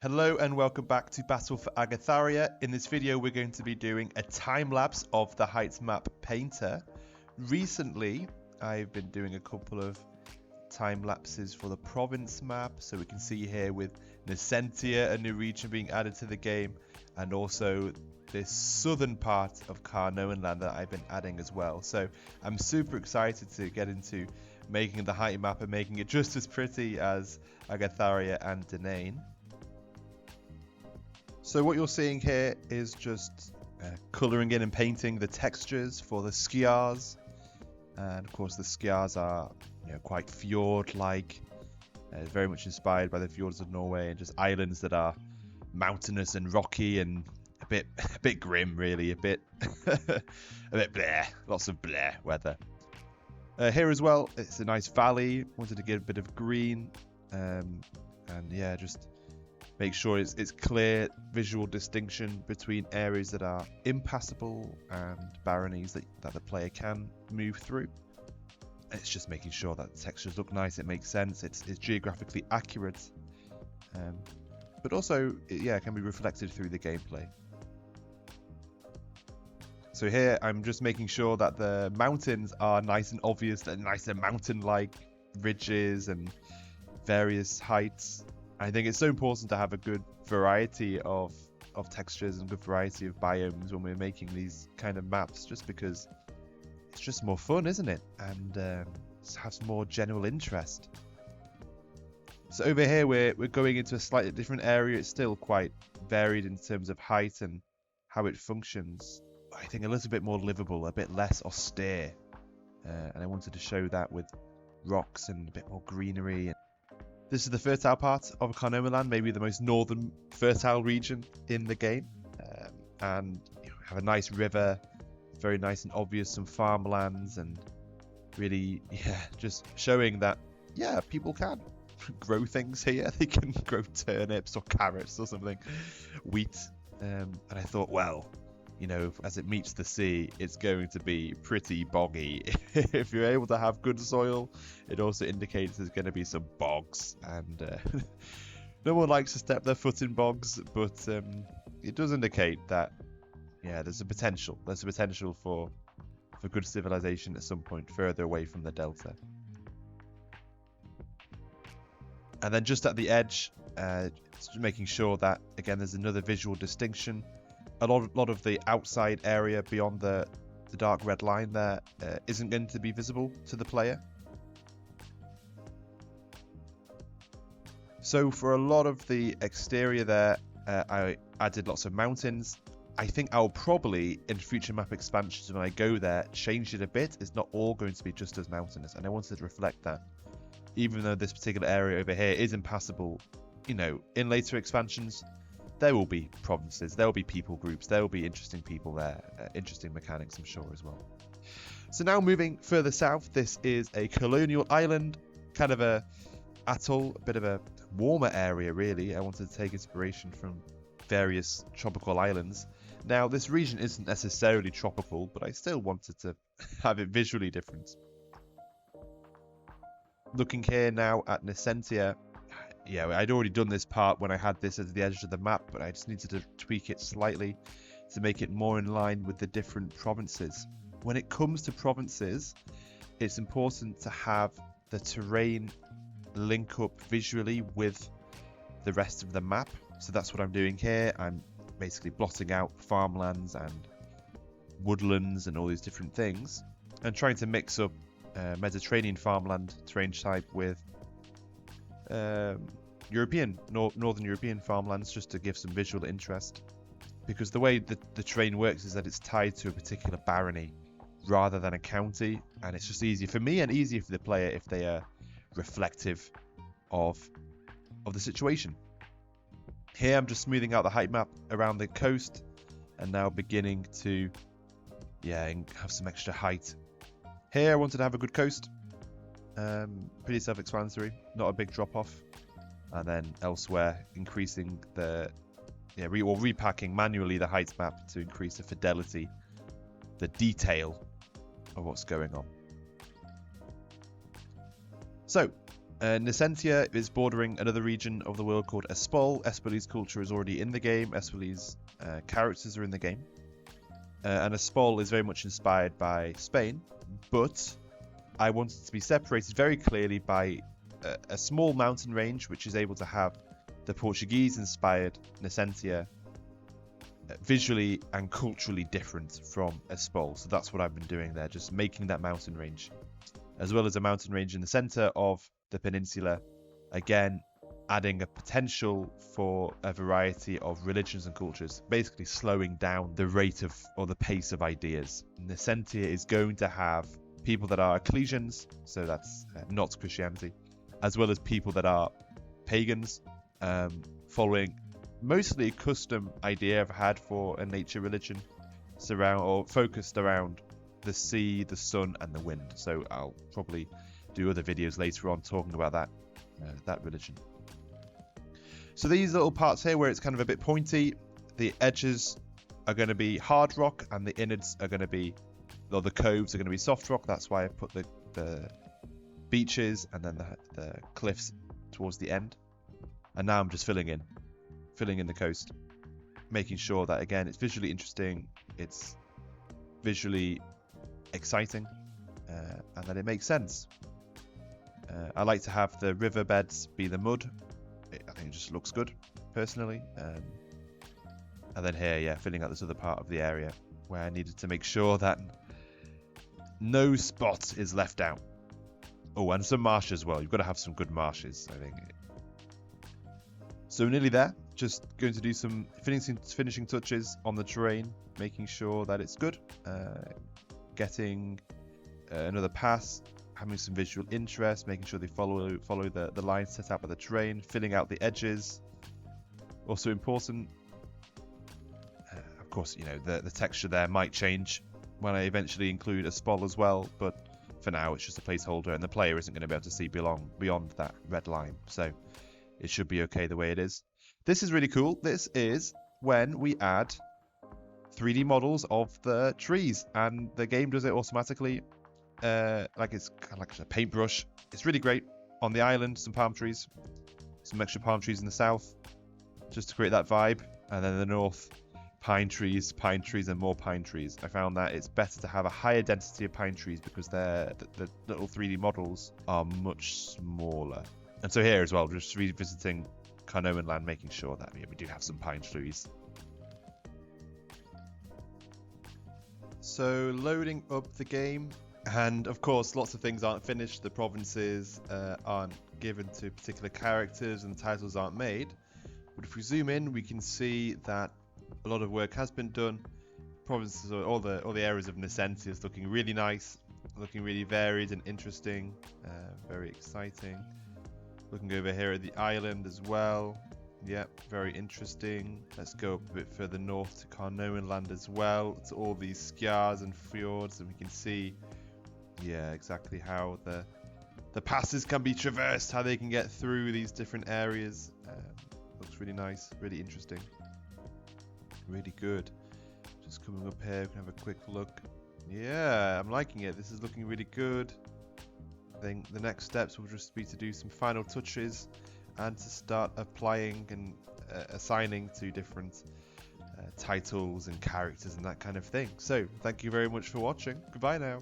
Hello and welcome back to Battle for Agatharia. In this video we're going to be doing a time lapse of the heights map painter. Recently I've been doing a couple of time lapses for the province map, so we can see here with Nentia, a new region being added to the game, and also this southern part of Konoma land that I've been adding as well. So I'm super excited to get into making the height map and making it just as pretty as Agatharia and Terrain. So what you're seeing here is just colouring in and painting the textures for the skiars, and of course the skiars are quite fjord-like, very much inspired by the fjords of Norway, and just islands that are mountainous and rocky and a bit grim, really, a bit bleh, lots of bleh weather. Here as well, it's a nice valley. Wanted to get a bit of green, and yeah, just make sure it's clear visual distinction between areas that are impassable and baronies that the player can move through. It's just making sure that the textures look nice, it makes sense, it's geographically accurate, but also it can be reflected through the gameplay. So here I'm just making sure that the mountains are nice and obvious, they're nice and mountain-like ridges and various heights. I think it's so important to have a good variety of textures and good variety of biomes when we're making these kind of maps, just because it's just more fun, isn't it? And has more general interest. So over here we're going into a slightly different area. It's still quite varied in terms of height and how it functions. I think a little bit more livable, a bit less austere, and I wanted to show that with rocks and a bit more greenery. This is the fertile part of Konoma land, maybe the most northern fertile region in the game, and have a nice river, very nice and obvious, some farmlands, and really just showing that people can grow things here. They can grow turnips or carrots or something, wheat, and I thought, well, as it meets the sea, it's going to be pretty boggy. If you're able to have good soil, it also indicates there's going to be some bogs, and no one likes to step their foot in bogs, but it does indicate that there's a potential for good civilization at some point further away from the delta. And then just at the edge, making sure that again there's another visual distinction. A lot of the outside area beyond the dark red line there isn't going to be visible to the player. So for a lot of the exterior there, I added lots of mountains. I think I'll probably, in future map expansions when I go there, change it a bit. It's not all going to be just as mountainous, and I wanted to reflect that. Even though this particular area over here is impassable, in later expansions, there will be provinces, there will be people groups, there will be interesting people there, interesting mechanics I'm sure as well. So now moving further south, this is a colonial island, kind of a atoll, a bit of a warmer area really. I wanted to take inspiration from various tropical islands. Now this region isn't necessarily tropical, but I still wanted to have it visually different. Looking here now at Nentia. I'd already done this part when I had this as the edge of the map, but I just needed to tweak it slightly to make it more in line with the different provinces. When it comes to provinces, it's important to have the terrain link up visually with the rest of the map. So that's what I'm doing here. I'm basically blotting out farmlands and woodlands and all these different things, and trying to mix up Mediterranean farmland terrain type with Northern European farmlands, just to give some visual interest, because the way that the terrain works is that it's tied to a particular barony rather than a county, and it's just easier for me and easier for the player if they are reflective of the situation. Here I'm just smoothing out the height map around the coast, and now beginning to have some extra height. Here I wanted to have a good coast. Pretty self-explanatory, not a big drop-off. And then elsewhere, increasing repacking manually the heights map to increase the fidelity, the detail of what's going on. So Nessentia is bordering another region of the world called Espol. Espolese culture is already in the game. Espolese characters are in the game. And Espol is very much inspired by Spain, but I want it to be separated very clearly by a small mountain range which is able to have the Portuguese-inspired Nessentia visually and culturally different from Espol. So that's what I've been doing there, just making that mountain range. As well as a mountain range in the center of the peninsula, again adding a potential for a variety of religions and cultures, basically slowing down the rate of or the pace of ideas. Nessentia is going to have people that are ecclesians, so that's not Christianity, as well as people that are pagans, following mostly a custom idea I've had for a nature religion, focused around the sea, the sun, and the wind. So I'll probably do other videos later on talking about that religion. So these little parts here where it's kind of a bit pointy, the edges are going to be hard rock and the innards are going to be, or the coves are going to be soft rock. That's why I put the beaches and then the cliffs towards the end. And now I'm just filling in the coast, making sure that again it's visually interesting, it's visually exciting, and that it makes sense. I like to have the riverbeds be the mud. I think it just looks good, personally. And then here, yeah, filling out this other part of the area where I needed to make sure that no spot is left out. Oh, and some marsh as well. You've got to have some good marshes, I think. So nearly there. Just going to do some finishing touches on the terrain, making sure that it's good. Getting another pass, having some visual interest, making sure they follow the lines set out by the terrain, filling out the edges. Also important. Of course, you know, the texture there might change when I eventually include a Espol as well, but for now it's just a placeholder and the player isn't going to be able to see beyond that red line. So it should be okay the way it is. This is really cool. This is when we add 3D models of the trees, and the game does it automatically. Like it's kind of like a paintbrush. It's really great. On the island, some palm trees, some extra palm trees in the south, just to create that vibe. And then in the north, pine trees, and more pine trees. I found that it's better to have a higher density of pine trees because the little 3D models are much smaller. And so here as well, just revisiting Konoma land, making sure that we do have some pine trees. So loading up the game, and of course lots of things aren't finished. The provinces aren't given to particular characters and titles aren't made. But if we zoom in, we can see that a lot of work has been done. Provinces, all the areas of Nessentia is looking really nice, looking really varied and interesting, very exciting. Looking over here at the island as well. Yep, very interesting. Let's go up a bit further north to Konoma land as well. To all these skiars and fjords, and we can see, yeah, exactly how the passes can be traversed, how they can get through these different areas. Looks really nice, really interesting, really good. Just coming up here, we can have a quick look. Yeah, I'm liking it. This is looking really good. I think the next steps will just be to do some final touches and to start applying and assigning to different titles and characters and that kind of thing. So thank you very much for watching. Goodbye now.